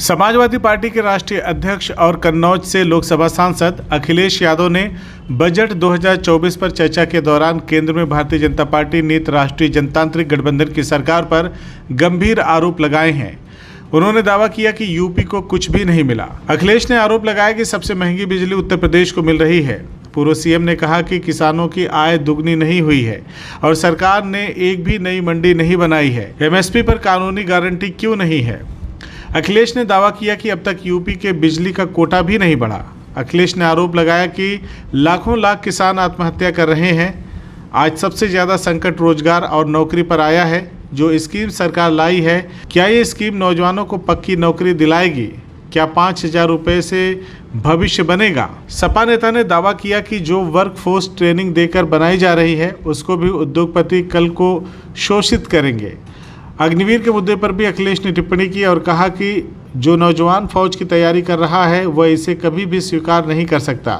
Samajwadi party के राष्ट्रीय अध्यक्ष और कन्नौज से लोकसभा सांसद अखिलेश यादव ने बजट 2024 पर चर्चा के दौरान केंद्र में भारतीय जनता पार्टी नीत राष्ट्रीय जनतांत्रिक गठबंधन की सरकार पर गंभीर आरोप लगाए हैं। उन्होंने दावा किया कि यूपी को कुछ भी नहीं मिला। अखिलेश ने आरोप लगाया कि सबसे महंगी बिजली उत्तर प्रदेश को मिल रही है। पूर्व सीएम ने कहा कि किसानों की आय दुगनी नहीं हुई है और सरकार ने एक भी नई मंडी नहीं बनाई है। एमएसपी पर कानूनी गारंटी क्यों नहीं है। अखिलेश ने दावा किया कि अब तक यूपी के बिजली का कोटा भी नहीं बढ़ा। अखिलेश ने आरोप लगाया कि लाखों लाख किसान आत्महत्या कर रहे हैं। आज सबसे ज़्यादा संकट रोजगार और नौकरी पर आया है। जो स्कीम सरकार लाई है, क्या ये स्कीम नौजवानों को पक्की नौकरी दिलाएगी? क्या 5,000 रुपये से भविष्य बनेगा? सपा नेता ने दावा किया कि जो वर्कफोर्स ट्रेनिंग देकर बनाई जा रही है उसको भी उद्योगपति कल को शोषित करेंगे। अग्निवीर के मुद्दे पर भी अखिलेश ने टिप्पणी की और कहा कि जो नौजवान फौज की तैयारी कर रहा है वह इसे कभी भी स्वीकार नहीं कर सकता।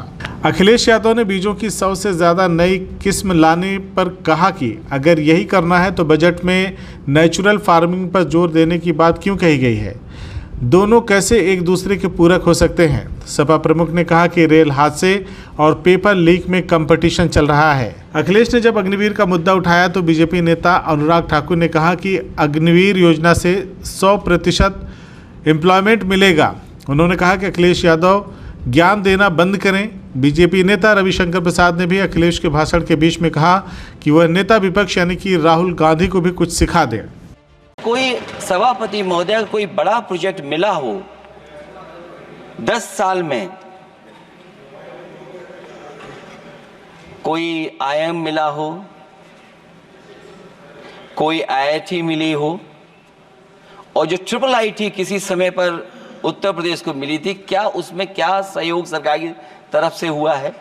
अखिलेश यादव ने बीजों की 100 से ज़्यादा नई किस्म लाने पर कहा कि अगर यही करना है तो बजट में नेचुरल फार्मिंग पर जोर देने की बात क्यों कही गई है। दोनों कैसे एक दूसरे के पूरक हो सकते हैं। सपा प्रमुख ने कहा कि रेल हादसे और पेपर लीक में कंपटीशन चल रहा है। अखिलेश ने जब अग्निवीर का मुद्दा उठाया तो बीजेपी नेता अनुराग ठाकुर ने कहा कि अग्निवीर योजना से 100% एम्प्लॉयमेंट मिलेगा। उन्होंने कहा कि अखिलेश यादव ज्ञान देना बंद करें। बीजेपी नेता रविशंकर प्रसाद ने भी अखिलेश के भाषण के बीच में कहा कि वह नेता विपक्ष यानी कि राहुल गांधी को भी कुछ सिखा दें। कोई सभापति महोदय कोई बड़ा प्रोजेक्ट मिला हो 10 साल में, कोई आईआईएम मिला हो, कोई आईआईटी मिली हो और जो ट्रिपल आईटी किसी समय पर उत्तर प्रदेश को मिली थी, क्या उसमें क्या सहयोग सरकार की तरफ से हुआ है?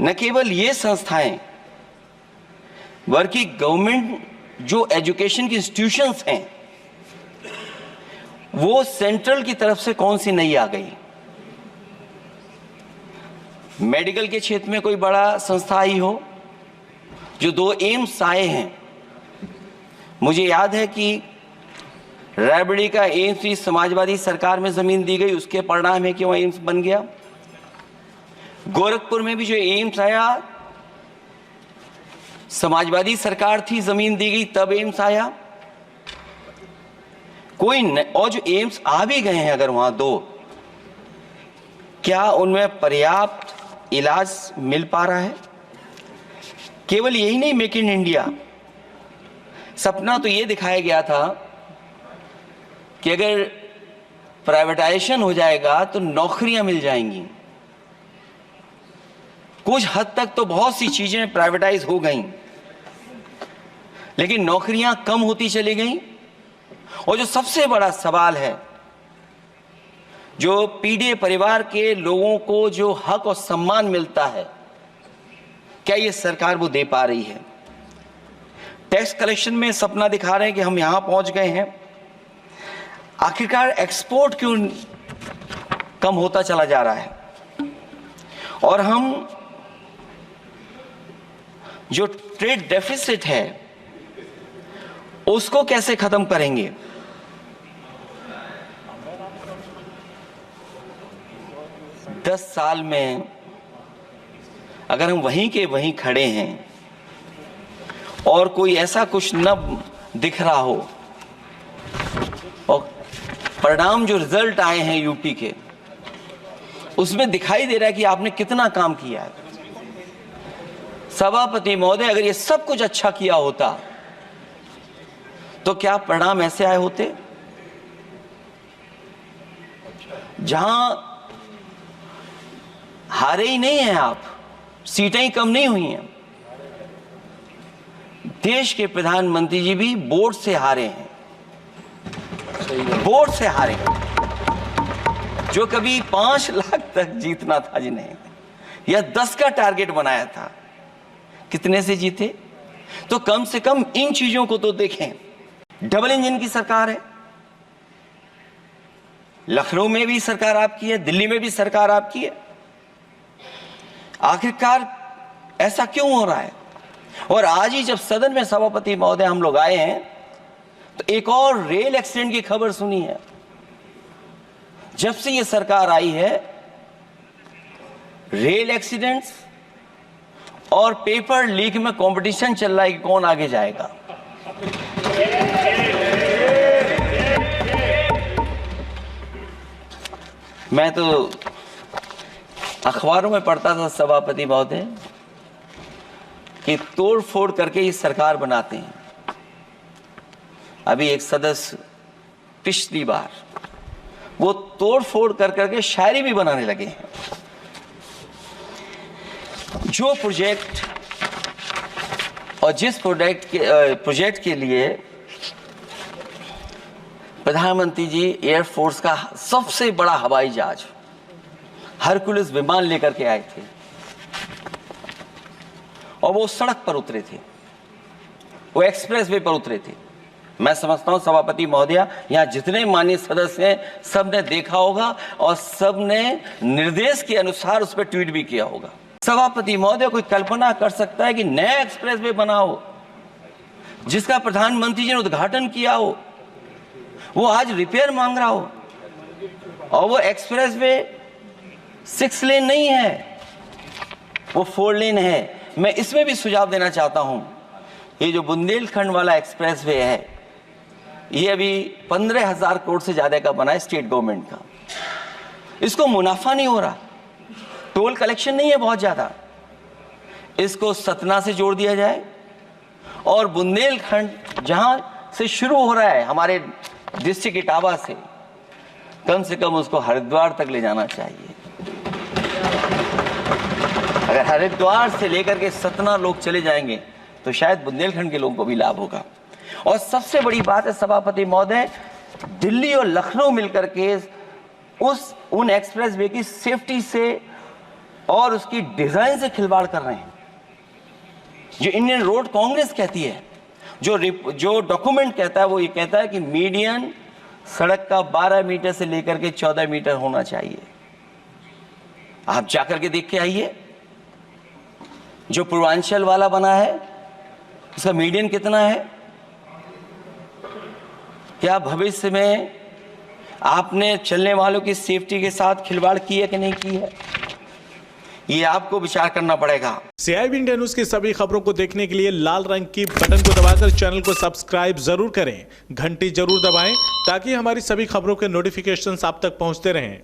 न केवल ये संस्थाएं बल्कि गवर्नमेंट जो एजुकेशन की इंस्टीट्यूशंस हैं वो सेंट्रल की तरफ से कौन सी नई आ गई? मेडिकल के क्षेत्र में कोई बड़ा संस्था आई हो? जो 2 एम्स आए हैं, मुझे याद है कि रायबरेली का एम्स भी समाजवादी सरकार में जमीन दी गई, उसके परिणाम है कि वह एम्स बन गया। गोरखपुर में भी जो एम्स आया समाजवादी सरकार थी, जमीन दी गई तब एम्स आया। और जो एम्स आ भी गए हैं अगर वहां 2, क्या उनमें पर्याप्त इलाज मिल पा रहा है? केवल यही नहीं, मेक इन इंडिया सपना तो ये दिखाया गया था कि अगर प्राइवेटाइजेशन हो जाएगा तो नौकरियां मिल जाएंगी। कुछ हद तक तो बहुत सी चीजें प्राइवेटाइज हो गईं, लेकिन नौकरियां कम होती चली गईं। और जो सबसे बड़ा सवाल है, जो पीड़ित परिवार के लोगों को जो हक और सम्मान मिलता है, क्या ये सरकार वो दे पा रही है? टैक्स कलेक्शन में सपना दिखा रहे हैं कि हम यहां पहुंच गए हैं। आखिरकार एक्सपोर्ट क्यों कम होता चला जा रहा है? और हम जो ट्रेड डेफिसिट है उसको कैसे खत्म करेंगे? दस साल में अगर हम वहीं के वहीं खड़े हैं और कोई ऐसा कुछ न दिख रहा हो और परिणाम जो रिजल्ट आए हैं यूपी के, उसमें दिखाई दे रहा है कि आपने कितना काम किया है। सभापति महोदय, अगर ये सब कुछ अच्छा किया होता तो क्या परिणाम ऐसे आए होते? जहां हारे ही नहीं हैं आप, सीटें ही कम नहीं हुई हैं। देश के प्रधानमंत्री जी भी वोट से हारे हैं, वोट से हारे। जो कभी 5 लाख तक जीतना था जिन्हें, या 10 का टारगेट बनाया था, कितने से जीते? तो कम से कम इन चीजों को तो देखें। डबल इंजन की सरकार है, लखनऊ में भी सरकार आपकी है, दिल्ली में भी सरकार आपकी है। आखिरकार ऐसा क्यों हो रहा है? और आज ही जब सदन में सभापति महोदय हम लोग आए हैं तो एक और रेल एक्सीडेंट की खबर सुनी है। जब से ये सरकार आई है, रेल एक्सीडेंट्स और पेपर लीक में कंपटीशन चल रहा है कि कौन आगे जाएगा। मैं तो अखबारों में पढ़ता था सभापति महोदय कि तोड़ फोड़ करके ये सरकार बनाते हैं। अभी एक सदस्य पिछली बार वो तोड़ फोड़ कर करके शायरी भी बनाने लगे हैं। जो प्रोजेक्ट और जिस प्रोजेक्ट के लिए प्रधानमंत्री जी एयरफोर्स का सबसे बड़ा हवाई जहाज हरकुलिस विमान लेकर के आए थे और वो सड़क पर उतरे थे, वो एक्सप्रेस वे पर उतरे थे। मैं समझता हूं सभापति महोदया, यहां जितने माननीय सदस्य हैं सब ने देखा होगा और सब ने निर्देश के अनुसार उस पर ट्वीट भी किया होगा। सभापति महोदय, कोई कल्पना कर सकता है कि नया एक्सप्रेस वे बना हो जिसका प्रधानमंत्री जी ने उद्घाटन किया हो, वो आज रिपेयर मांग रहा हो और वो एक्सप्रेस वे 6 लेन नहीं है, वो 4 लेन है। मैं इसमें भी सुझाव देना चाहता हूं, ये जो बुंदेलखंड वाला एक्सप्रेस वे है, ये अभी 15,000 करोड़ से ज्यादा का बना है स्टेट गवर्नमेंट का। इसको मुनाफा नहीं हो रहा, टोल कलेक्शन नहीं है बहुत ज्यादा, इसको सतना से जोड़ दिया जाए और बुंदेलखंड जहां से शुरू हो रहा है हमारे डिस्ट्रिक्ट इटावा से कम उसको हरिद्वार तक ले जाना चाहिए। अगर हरिद्वार से लेकर के सतना लोग चले जाएंगे तो शायद बुंदेलखंड के लोगों को भी लाभ होगा। और सबसे बड़ी बात है सभापति महोदय, दिल्ली और लखनऊ मिलकर के उन एक्सप्रेस वे की सेफ्टी से और उसकी डिजाइन से खिलवाड़ कर रहे हैं। जो इंडियन रोड कांग्रेस कहती है, जो डॉक्यूमेंट कहता है, वो ये कहता है कि मीडियन सड़क का 12 मीटर से लेकर के 14 मीटर होना चाहिए। आप जाकर के देख के आइए, जो पूर्वांचल वाला बना है उसका मीडियन कितना है। क्या भविष्य में आपने चलने वालों की सेफ्टी के साथ खिलवाड़ की है कि नहीं की है, ये आपको विचार करना पड़ेगा। CIB इंडिया न्यूज की सभी खबरों को देखने के लिए लाल रंग की बटन को दबाकर चैनल को सब्सक्राइब जरूर करें, घंटी जरूर दबाएं ताकि हमारी सभी खबरों के नोटिफिकेशंस आप तक पहुंचते रहें।